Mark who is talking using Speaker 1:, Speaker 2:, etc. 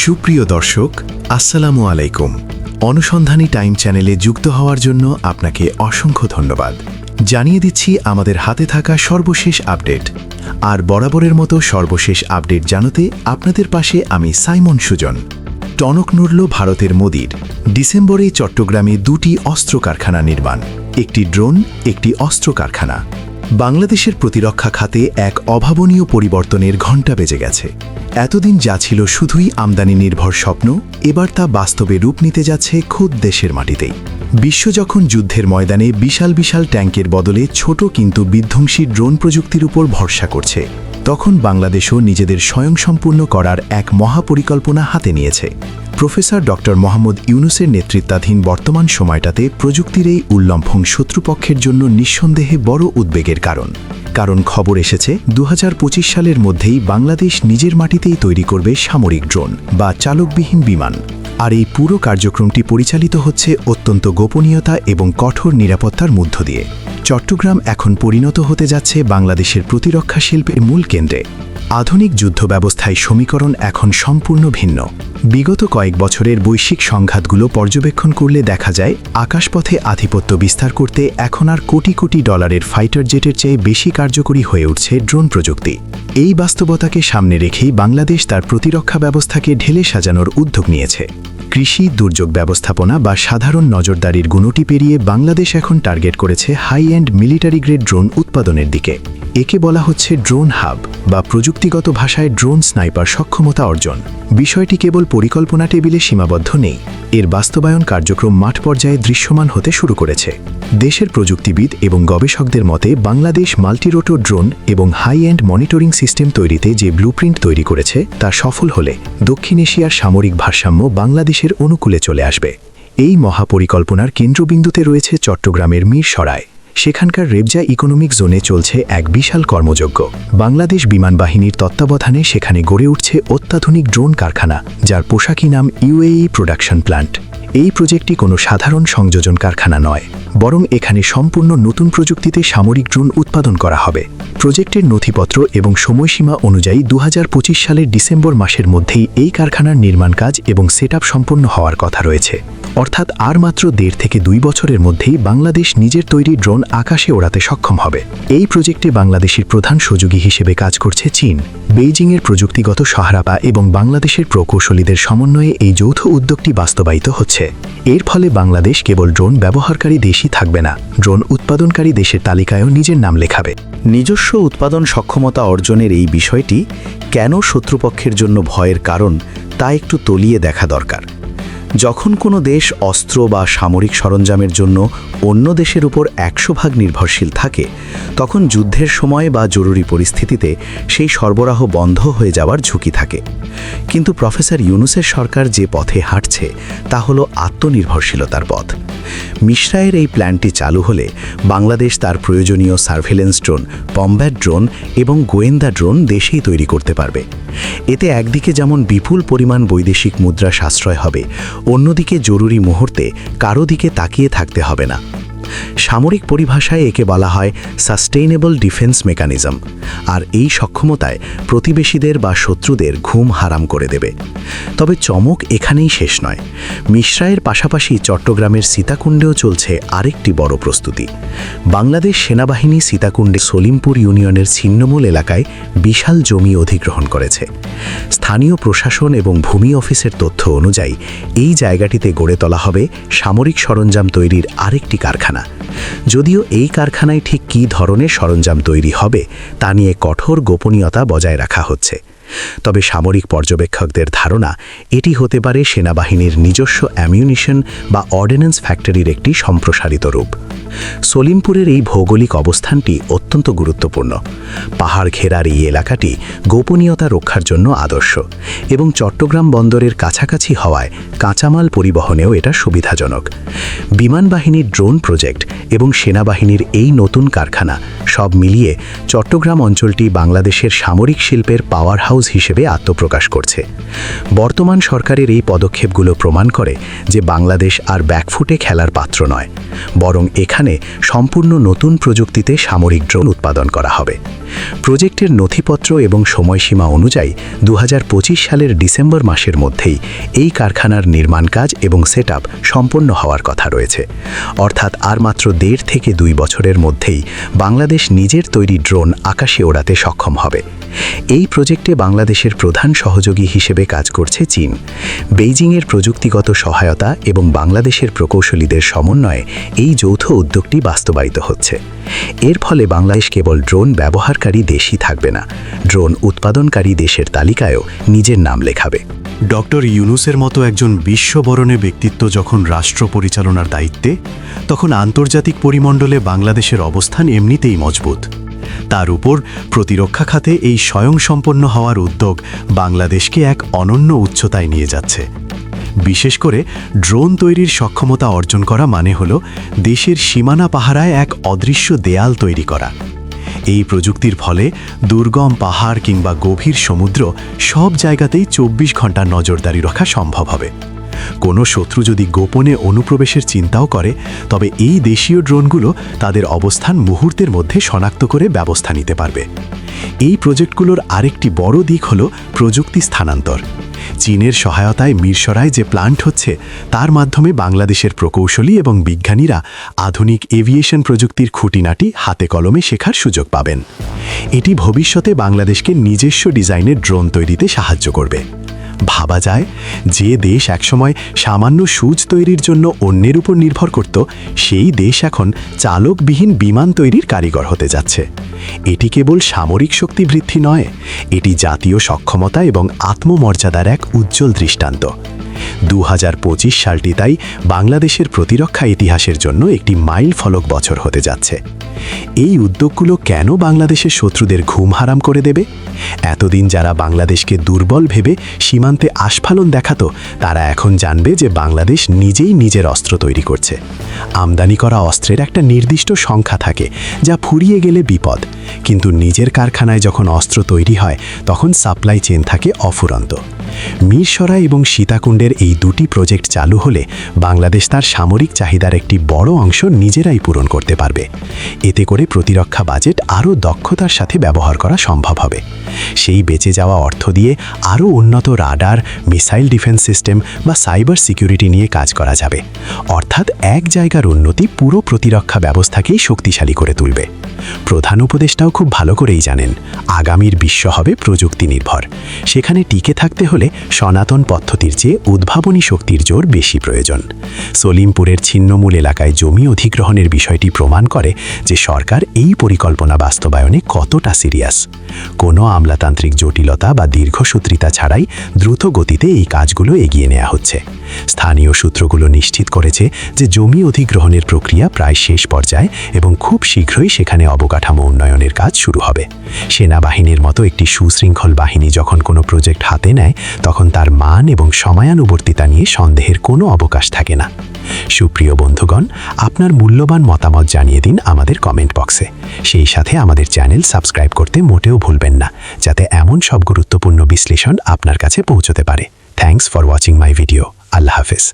Speaker 1: সুপ্রিয় দর্শক, আসসালামু আলাইকুম। অনুসন্ধানী টাইম চ্যানেলে যুক্ত হওয়ার জন্য আপনাকে অসংখ্য ধন্যবাদ। জানিয়ে দিচ্ছি আমাদের হাতে থাকা সর্বশেষ আপডেট। আর বরাবরের মতো সর্বশেষ আপডেট জানাতে আপনাদের পাশে আমি সাইমন সুজন। টনক নড়ল ভারতের মোদির। ডিসেম্বরে চট্টগ্রামে দুটি অস্ত্র কারখানা নির্মাণ, একটি ড্রোন, একটি অস্ত্র কারখানা। বাংলাদেশের প্রতিরক্ষা খাতে এক অভাবনীয় পরিবর্তনের ঘণ্টা বেজে গেছে। এতদিন যা ছিল শুধুই আমদানি নির্ভর স্বপ্ন, এবার তা বাস্তবে রূপ নিতে যাচ্ছে খোদ দেশের মাটিতেই। বিশ্ব যখন যুদ্ধের ময়দানে বিশাল বিশাল ট্যাঙ্কের বদলে ছোট কিন্তু বিধ্বংসী ড্রোন প্রযুক্তির উপর ভরসা করছে, তখন বাংলাদেশও নিজেদের স্বয়ংসম্পূর্ণ করার এক মহাপরিকল্পনা হাতে নিয়েছে। প্রফেসর ডক্টর মোহাম্মদ ইউনূসের নেতৃত্বাধীন বর্তমান সময়টাতে প্রযুক্তির এই উল্লম্ফন শত্রুপক্ষের জন্য নিঃসন্দেহে বড় উদ্বেগের কারণ খবর এসেছে ২০২৫ সালের মধ্যেই বাংলাদেশ নিজের মাটিতেই তৈরি করবে সামরিক ড্রোন বা চালকবিহীন বিমান। আর এই পুরো কার্যক্রমটি পরিচালিত হচ্ছে অত্যন্ত গোপনীয়তা এবং কঠোর নিরাপত্তার মধ্য দিয়ে। চট্টগ্রাম এখন পরিণত হতে যাচ্ছে বাংলাদেশের প্রতিরক্ষা শিল্পের মূল কেন্দ্রে। আধুনিক যুদ্ধ ব্যবস্থায় সমীকরণ এখন সম্পূর্ণ ভিন্ন। বিগত কয়েক বছরের বৈশ্বিক সংঘাতগুলো পর্যবেক্ষণ করলে দেখা যায়, আকাশপথে আধিপত্য বিস্তার করতে এখন আর কোটি কোটি ডলারের ফাইটার জেটের চেয়ে বেশি কার্যকরী হয়ে উঠছে ড্রোন প্রযুক্তি। এই বাস্তবতাকে সামনে রেখেই বাংলাদেশ তার প্রতিরক্ষা ব্যবস্থাকে ঢেলে সাজানোর উদ্যোগ নিয়েছে। কৃষি, দুর্যোগ ব্যবস্থাপনা বা সাধারণ নজরদারির গুণটি পেরিয়ে বাংলাদেশ এখন টার্গেট করেছে high end military grade drone উৎপাদনের দিকে। একে বলা হচ্ছে ড্রোন হাব বা প্রযুক্তিগত ভাষায় ড্রোন স্নাইপার সক্ষমতা অর্জন। বিষয়টি কেবল পরিকল্পনা টেবিলে সীমাবদ্ধ নেই, এর বাস্তবায়ন কার্যক্রম মাঠ পর্যায়ে দৃশ্যমান হতে শুরু করেছে। দেশের প্রযুক্তিবিদ এবং গবেষকদের মতে বাংলাদেশ মাল্টিরোটো ড্রোন এবং হাই এন্ড মনিটরিং সিস্টেম তৈরিতে যে ব্লুপ্রিন্ট তৈরি করেছে তা সফল হলে দক্ষিণ এশিয়ার সামরিক ভারসাম্য বাংলাদেশের অনুকূলে চলে আসবে। এই মহাপরিকল্পনার কেন্দ্রবিন্দুতে রয়েছে চট্টগ্রামের মিরসরাই। সেখানকার রেবজা ইকোনমিক জোনে চলছে এক বিশাল কর্মযজ্ঞ। বাংলাদেশ বিমান বাহিনীর তত্ত্বাবধানে সেখানে গড়ে উঠছে অত্যাধুনিক ড্রোন কারখানা, যার পোশাকি নাম ইউএই প্রোডাকশন প্ল্যান্ট। এই প্রজেক্টটি কোনো সাধারণ সংযোজন কারখানা নয়, বরং এখানে সম্পূর্ণ নতুন প্রযুক্তিতে সামরিক ড্রোন উৎপাদন করা হবে। প্রজেক্টের নথিপত্র এবং সময়সীমা অনুযায়ী ২০২৫ সালের ডিসেম্বর মাসের মধ্যেই এই কারখানার নির্মাণ কাজ এবং সেটআপ সম্পন্ন হওয়ার কথা রয়েছে। অর্থাৎ আর মাত্র ১.৫ থেকে ২ বছরের মধ্যেই বাংলাদেশ নিজের তৈরি ড্রোন আকাশে ওড়াতে সক্ষম হবে। এই প্রজেক্টে বাংলাদেশের প্রধান সহযোগী হিসেবে কাজ করছে চীন। বেইজিংয়ের প্রযুক্তিগত সহায়তা এবং বাংলাদেশের প্রকৌশলীদের সমন্বয়ে এই যৌথ উদ্যোগটি বাস্তবায়িত হচ্ছে। এর ফলে বাংলাদেশ কেবল ড্রোন ব্যবহারকারী দেশই থাকবে না, ড্রোন উৎপাদনকারী দেশের তালিকায়ও নিজের নাম লেখাবে।
Speaker 2: নিজস্ব উৎপাদন সক্ষমতা অর্জনের এই বিষয়টি কেন শত্রুপক্ষের জন্য ভয়ের কারণ তা একটু তলিয়ে দেখা দরকার। যখন কোনো দেশ অস্ত্র বা সামরিক সরঞ্জামের জন্য অন্য দেশের উপর ১০০% নির্ভরশীল থাকে, তখন যুদ্ধের সময় বা জরুরি পরিস্থিতিতে সেই সরবরাহ বন্ধ হয়ে যাওয়ার ঝুঁকি থাকে। কিন্তু প্রফেসর ইউনূসের সরকার যে পথে হাঁটছে তা হলো আত্মনির্ভরশীলতার পথ। মিসরাইয়ের এই প্ল্যানটি চালু হলে বাংলাদেশ তার প্রয়োজনীয় সার্ভেলেন্স ড্রোন, কমব্যাট ড্রোন এবং গোয়েন্দা ড্রোন দেশেই তৈরি করতে পারবে। এতে একদিকে যেমন বিপুল পরিমাণ বৈদেশিক মুদ্রা সাশ্রয় হবে, অন্যদিকে জরুরি মুহূর্তে কারো দিকে তাকিয়ে থাকতে হবে না। সামরিক পরিভাষায় একে বলা হয় সাস্টেইনেবল ডিফেন্স মেকানিজম। আর এই সক্ষমতায় প্রতিবেশীদের বা শত্রুদের ঘুম হারাম করে দেবে। তবে চমক এখানেই শেষ নয়। মিসরাইয়ের পাশাপাশি চট্টগ্রামের সীতাকুণ্ডেও চলছে আরেকটি বড় প্রস্তুতি। বাংলাদেশ সেনাবাহিনী সীতাকুণ্ডে সলিমপুর ইউনিয়নের ছিন্নমূল এলাকায় বিশাল জমি অধিগ্রহণ করেছে। স্থানীয় প্রশাসন এবং ভূমি অফিসের তথ্য অনুযায়ী এই জায়গাটিতে গড়ে তোলা হবে সামরিক সরঞ্জাম তৈরির আরেকটি কারখানা। যদিও এই কারখানায় ঠিক কী ধরনের সরঞ্জাম তৈরি হবে তা নিয়ে কঠোর গোপনীয়তা বজায় রাখা হচ্ছে। তবে সামরিক পর্যবেক্ষকদের ধারণা এটি হতে পারে সেনাবাহিনীর নিজস্ব অ্যামিউনিশন বা অর্ডিন্যান্স ফ্যাক্টরির একটি সম্প্রসারিত রূপ। সলিমপুরের এই ভৌগোলিক অবস্থানটি অত্যন্ত গুরুত্বপূর্ণ। পাহাড় ঘেরার এই এলাকাটি গোপনীয়তা রক্ষার জন্য আদর্শ এবং চট্টগ্রাম বন্দরের কাছাকাছি হওয়ায় কাঁচামাল পরিবহনেও এটা সুবিধাজনক। বিমান বাহিনীর ড্রোন প্রজেক্ট এবং সেনাবাহিনীর এই নতুন কারখানা সব মিলিয়ে চট্টগ্রাম অঞ্চলটি বাংলাদেশের সামরিক শিল্পের পাওয়ার হাউস হিসেবে আত্মপ্রকাশ করছে। বর্তমান সরকারের এই পদক্ষেপগুলো প্রমাণ করে যে বাংলাদেশ আর ব্যাকফুটে খেলার পাত্র নয়, বরং এখানে সম্পূর্ণ নতুন প্রযুক্তিতে সামরিক ড্রোন উৎপাদন করা হবে। প্রজেক্টের নথিপত্র এবং সময়সীমা অনুযায়ী 2025 সালের ডিসেম্বর মাসের মধ্যেই এই কারখানার নির্মাণ কাজ এবং সেটআপ সম্পন্ন হওয়ার কথা রয়েছে। অর্থাৎ আর মাত্র 1.5 থেকে 2 বছরের মধ্যেই বাংলাদেশ নিজের তৈরি ড্রোন আকাশে ওড়াতে সক্ষম হবে। এই প্রজেক্টে বাংলাদেশের প্রধান সহযোগী হিসেবে কাজ করছে চীন। বেইজিংয়ের প্রযুক্তিগত সহায়তা এবং বাংলাদেশের প্রকৌশলীদের সমন্বয়ে এই যৌথ উদ্যোগটি বাস্তবায়িত হচ্ছে। এর ফলে বাংলাদেশ কেবল ড্রোন ব্যবহারকারী দেশই থাকবে না, ড্রোন উৎপাদনকারী দেশের তালিকায়ও নিজের নাম লেখাবে।
Speaker 1: ডক্টর ইউনূসের মতো একজন বিশ্ববরণে ব্যক্তিত্ব যখন রাষ্ট্র পরিচালনার দায়িত্বে, তখন আন্তর্জাতিক পরিমণ্ডলে বাংলাদেশের অবস্থান এমনিতেই মজবুত। তার উপর প্রতিরক্ষা খাতে এই স্বয়ংসম্পন্ন হওয়ার উদ্যোগ বাংলাদেশকে এক অনন্য উচ্চতায় নিয়ে যাচ্ছে। বিশেষ করে ড্রোন তৈরির সক্ষমতা অর্জন করা মানে হল দেশের সীমানা পাহারায় এক অদৃশ্য দেয়াল তৈরি করা। এই প্রযুক্তির ফলে দুর্গম পাহাড় কিংবা গভীর সমুদ্র সব জায়গাতেই 24 ঘন্টা নজরদারি রাখা সম্ভব হবে। কোনো শত্রু যদি গোপনে অনুপ্রবেশের চিন্তাও করে, তবে এই দেশীয় ড্রোনগুলো তাদের অবস্থান মুহূর্তের মধ্যে শনাক্ত করে ব্যবস্থা নিতে পারবে। এই প্রজেক্টগুলোর আরেকটি বড় দিক হল প্রযুক্তি স্থানান্তর। চীনের সহায়তায় মিরসরায় যে প্ল্যান্ট হচ্ছে, তার মাধ্যমে বাংলাদেশের প্রকৌশলী এবং বিজ্ঞানীরা আধুনিক এভিয়েশন প্রযুক্তির খুঁটিনাটি হাতে কলমে শেখার সুযোগ পাবেন। এটি ভবিষ্যতে বাংলাদেশকে নিজস্ব ডিজাইনের ড্রোন তৈরিতে সাহায্য করবে। ভাবা যায়, যে দেশ একসময় সামান্য সুচ তৈরির জন্য অন্যের উপর নির্ভর করত, সেই দেশ এখন চালকবিহীন বিমান তৈরির কারিগর হতে যাচ্ছে। এটি কেবল সামরিক শক্তি বৃদ্ধি নয়, এটি জাতীয় সক্ষমতা এবং আত্মমর্যাদার এক উজ্জ্বল দৃষ্টান্ত। 2025 সালটি তাই বাংলাদেশের প্রতিরক্ষা ইতিহাসের জন্য একটি মাইল ফলক বছর হতে যাচ্ছে। এই উদ্যোগগুলো কেন বাংলাদেশের শত্রুদের ঘুম হারাম করে দেবে? এতদিন যারা বাংলাদেশকে দুর্বল ভেবে সীমান্তে আস্ফালন দেখাতো, তারা এখন জানবে যে বাংলাদেশ নিজেই নিজের অস্ত্র তৈরি করছে। আমদানি করা অস্ত্রের একটা নির্দিষ্ট সংখ্যা থাকে, যা ফুরিয়ে গেলে বিপদ, কিন্তু নিজের কারখানায় যখন অস্ত্র তৈরি হয়, তখন সাপ্লাই চেইন থাকে অফুরন্ত। মিরসরাই এবং সীতাকুণ্ডের এই দুটি প্রজেক্ট চালু হলে বাংলাদেশ তার সামরিক চাহিদার একটি বড় অংশ নিজেরাই পূরণ করতে পারবে। এতে করে প্রতিরক্ষা বাজেট আরও দক্ষতার সাথে ব্যবহার করা সম্ভব হবে। সেই বেঁচে যাওয়া অর্থ দিয়ে আরও উন্নত রাডার, মিসাইল ডিফেন্স সিস্টেম বা সাইবার সিকিউরিটি নিয়ে কাজ করা যাবে। অর্থাৎ এক জায়গার উন্নতি পুরো প্রতিরক্ষা ব্যবস্থাকেই শক্তিশালী করে তুলবে। প্রধান উপদেষ্টাও খুব ভালো করেই জানেন, আগামীর বিশ্ব হবে প্রযুক্তি নির্ভর। সেখানে টিকে থাকতে হলে সনাতন পদ্ধতির চেয়ে উদ্ভাবনী শক্তির জোর বেশি প্রয়োজন। সলিমপুরের ছিন্নমূল এলাকায় জমি অধিগ্রহণের বিষয়টি প্রমাণ করে যে সরকার এই পরিকল্পনা বাস্তবায়নে কতটা সিরিয়াস। কোনো আমলাতান্ত্রিক জটিলতা বা দীর্ঘসূত্রিতা ছাড়াই দ্রুত গতিতে এই কাজগুলো এগিয়ে নেওয়া হচ্ছে। স্থানীয় সূত্রগুলো নিশ্চিত করেছে যে জমি অধিগ্রহণের প্রক্রিয়া প্রায় শেষ পর্যায়ে এবং খুব শীঘ্রই সেখানে অবকাঠামো উন্নয়নের কাজ শুরু হবে। সেনাবাহিনীর মতো একটি সুশৃঙ্খল বাহিনী যখন কোনো প্রজেক্ট হাতে নেয়, তখন তার মান এবং সময়ানুবর্তিতা নিয়ে সন্দেহের কোনো অবকাশ থাকে না। সুপ্রিয় বন্ধুগণ, আপনার মূল্যবান মতামত জানিয়ে দিন আমাদের কমেন্ট বক্সে। সেই সাথে আমাদের চ্যানেল সাবস্ক্রাইব করতে মোটেও ভুলবেন না, যাতে এমন সব গুরুত্বপূর্ণ বিশ্লেষণ আপনার কাছে পৌঁছতে পারে। Thanks for watching my video. আল্লাহ হাফেজ।